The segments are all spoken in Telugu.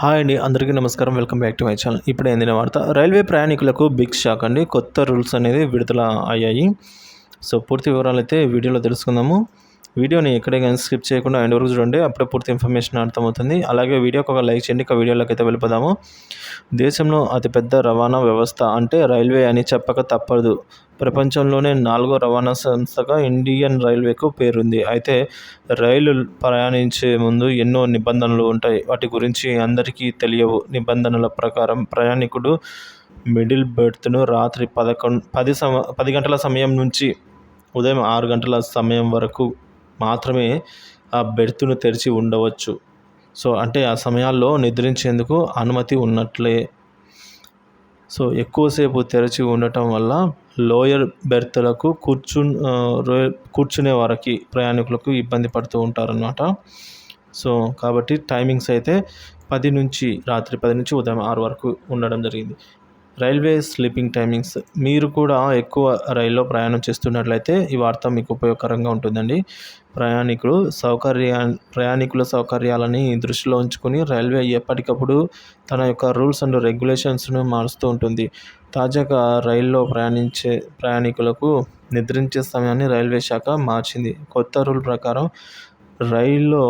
హాయ్ అండి, అందరికీ నమస్కారం. Welcome back to my channel. ఇప్పుడే అందిన వార్త, రైల్వే ప్రయాణికులకు బిగ్ షాక్ అండి. కొత్త రూల్స్ అనేది విడుదల అయ్యాయి. సో పూర్తి వివరాలు అయితే వీడియోలో తెలుసుకుందాము. వీడియోని ఎక్కడే కానీ స్కిప్ చేయకుండా ఎండ్ వరకు చూడండి, అప్పుడే పూర్తి ఇన్ఫర్మేషన్ అర్థమవుతుంది. అలాగే వీడియోకి ఒక లైక్ చేయండి. వీడియోలోకి అయితే వెళ్ళిపోదాము. దేశంలో అతిపెద్ద రవాణా వ్యవస్థ అంటే రైల్వే అని చెప్పక తప్పదు. ప్రపంచంలోనే 4వ రవాణా సంస్థగా ఇండియన్ రైల్వేకు పేరుంది. అయితే రైలు ప్రయాణించే ముందు ఎన్నో నిబంధనలు ఉంటాయి. వాటి గురించి అందరికీ తెలియవు. నిబంధనల ప్రకారం ప్రయాణికుడు మిడిల్ బెర్త్ను రాత్రి 10 గంటల సమయం నుంచి ఉదయం 6 గంటల సమయం వరకు మాత్రమే ఆ బెర్త్ను తెరిచి ఉండవచ్చు. సో అంటే ఆ సమయాల్లో నిద్రించేందుకు అనుమతి ఉన్నట్లే. సో ఎక్కువసేపు తెరిచి ఉండటం వల్ల లోయర్ బెర్త్లకు కూర్చునే వారికి ప్రయాణికులకు ఇబ్బంది పడుతూ ఉంటారన్నమాట. సో కాబట్టి టైమింగ్స్ అయితే రాత్రి 10 నుంచి ఉదయం 6 వరకు ఉండడం జరిగింది. Railway sleeping timings. మీరు కూడా ఎక్కువ రైల్లో ప్రయాణం చేస్తున్నట్లయితే ఈ వార్త మీకు ఉపయోగకరంగా ఉంటుందండి. ప్రయాణికుల సౌకర్యాలని దృష్టిలో ఉంచుకొని రైల్వే ఎప్పటికప్పుడు తన యొక్క రూల్స్ అండ్ రెగ్యులేషన్స్ను మారుస్తూ ఉంటుంది. తాజాగా రైల్లో ప్రయాణించే ప్రయాణికులకు నిద్రించే సమయాన్ని రైల్వే శాఖ మార్చింది. కొత్త రూల్ ప్రకారం రైల్లో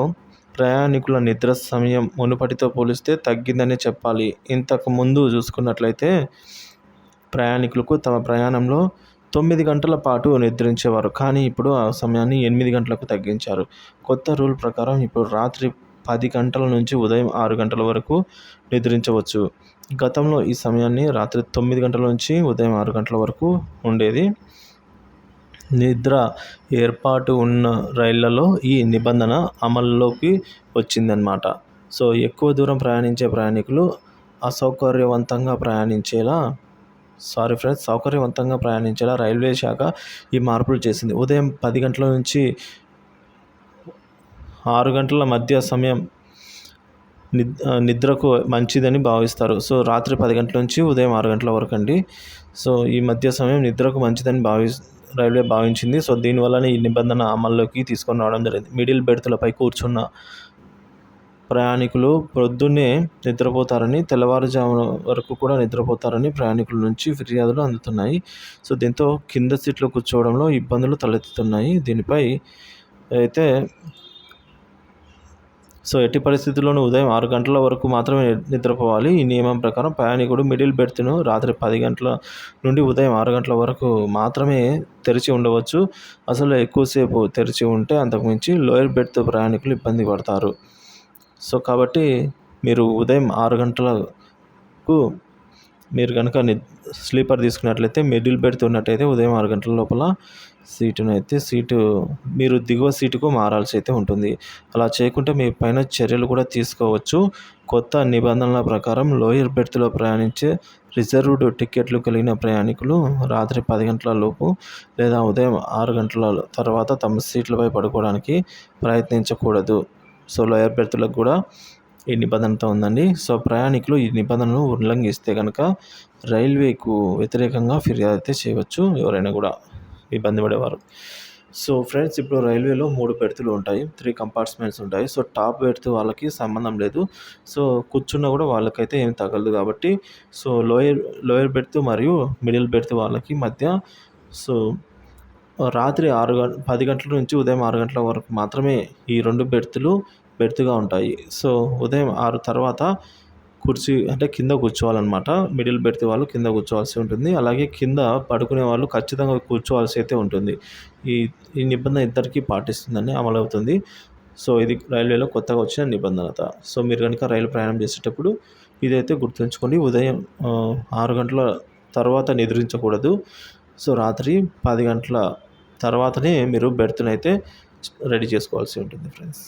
ప్రయాణికుల నిద్ర సమయం మునుపటితో పోలిస్తే తగ్గిందనే చెప్పాలి. ఇంతకు ముందు చూసుకున్నట్లయితే ప్రయాణికులకు తమ ప్రయాణంలో 9 గంటల పాటు నిద్రించేవారు. కానీ ఇప్పుడు ఆ సమయాన్ని 8 గంటలకు తగ్గించారు. కొత్త రూల్ ప్రకారం ఇప్పుడు రాత్రి 10 గంటల నుంచి ఉదయం 6 గంటల వరకు నిద్రించవచ్చు. గతంలో ఈ సమయాన్ని రాత్రి 9 గంటల నుంచి ఉదయం 6 గంటల వరకు ఉండేది. నిద్ర ఏర్పాటు ఉన్న రైళ్లలో ఈ నిబంధన అమల్లోకి వచ్చిందన్నమాట. సో ఎక్కువ దూరం ప్రయాణించే ప్రయాణికులు సౌకర్యవంతంగా ప్రయాణించేలా రైల్వే శాఖ ఈ మార్పులు చేసింది. ఉదయం 10 గంటల నుంచి 6 గంటల మధ్య సమయం నిద్రకు మంచిదని భావిస్తారు. సో రాత్రి 10 గంటల నుంచి ఉదయం 6 గంటల వరకు అండి. సో ఈ మధ్య సమయం నిద్రకు మంచిదని రైల్వే భావించింది. సో దీనివల్లనే ఈ నిబంధన అమల్లోకి తీసుకొని రావడం జరిగింది. మిడిల్ బెర్త్లపై కూర్చున్న ప్రయాణికులు ప్రొద్దున్నే నిద్రపోతారని, తెల్లవారుజామున వరకు కూడా నిద్రపోతారని ప్రయాణికుల నుంచి ఫిర్యాదులు అందుతున్నాయి. సో దీంతో కింద సీట్లో కూర్చోవడంలో ఇబ్బందులు తలెత్తుతున్నాయి. దీనిపై అయితే ఎట్టి పరిస్థితుల్లోనూ ఉదయం 6 గంటల వరకు మాత్రమే నిద్రపోవాలి. ఈ నియమం ప్రకారం ప్రయాణికుడు మిడిల్ బెర్త్ను రాత్రి 10 గంటల నుండి ఉదయం 6 గంటల వరకు మాత్రమే తెరిచి ఉండవచ్చు. అసలు ఎక్కువసేపు తెరిచి ఉంటే అంతకుమించి లోయర్ బెర్త్ ప్రయాణికులు ఇబ్బంది పడతారు. సో కాబట్టి మీరు ఉదయం 6 గంటలకు మీరు కనుక స్లీపర్ తీసుకున్నట్లయితే, మిడిల్ బెర్త్ ఉన్నట్టయితే ఉదయం 6 గంటల లోపల సీటు మీరు దిగువ సీటుకు మారాల్సి అయితే ఉంటుంది. అలా చేయకుంటే మీ పైన చర్యలు కూడా తీసుకోవచ్చు. కొత్త నిబంధనల ప్రకారం లోయర్ బెర్త్లో ప్రయాణించే రిజర్వ్డ్ టికెట్లు కలిగిన ప్రయాణికులు రాత్రి 10 గంటల లోపు లేదా ఉదయం 6 గంటల తర్వాత తమ సీట్లపై పడుకోవడానికి ప్రయత్నించకూడదు. సో లోయర్ బెర్త్లకు కూడా ఈ నిబంధనతో ఉందండి. సో ప్రయాణికులు ఈ నిబంధనను ఉల్లంఘిస్తే కనుక రైల్వేకు వ్యతిరేకంగా ఫిర్యాదు అయితే చేయవచ్చు, ఎవరైనా కూడా ఇబ్బంది పడేవారు. సో ఫ్రెండ్స్, ఇప్పుడు రైల్వేలో 3 బెర్తులు ఉంటాయి, 3 కంపార్ట్మెంట్స్ ఉంటాయి. సో టాప్ బెర్త్ వాళ్ళకి సంబంధం లేదు. సో కూర్చున్నా కూడా వాళ్ళకైతే ఏం తగలదు కాబట్టి, సో లోయర్ బెర్త్ మరియు మిడిల్ బెర్త్ వాళ్ళకి మధ్య సో రాత్రి 10 గంటల నుంచి ఉదయం 6 గంటల వరకు మాత్రమే ఈ 2 బెర్త్గా ఉంటాయి. సో ఉదయం 6 తర్వాత కుర్చీ అంటే కింద కూర్చోవాలన్నమాట. మిడిల్ బెర్త్ వాళ్ళు కింద కూర్చోవాల్సి ఉంటుంది. అలాగే కింద పడుకునే వాళ్ళు ఖచ్చితంగా కూర్చోవాల్సి అయితే ఉంటుంది. ఈ నిబంధన ఇద్దరికీ పాటిస్తుందని అమలవుతుంది. సో ఇది రైల్వేలో కొత్తగా వచ్చిన నిబంధనత. సో మీరు కనుక రైలు ప్రయాణం చేసేటప్పుడు ఇదైతే గుర్తుంచుకోండి. ఉదయం 6 గంటల తర్వాత నిద్రించకూడదు. సో రాత్రి 10 గంటల తర్వాతనే మీరు బెర్త్నైతే రెడీ చేసుకోవాల్సి ఉంటుంది ఫ్రెండ్స్.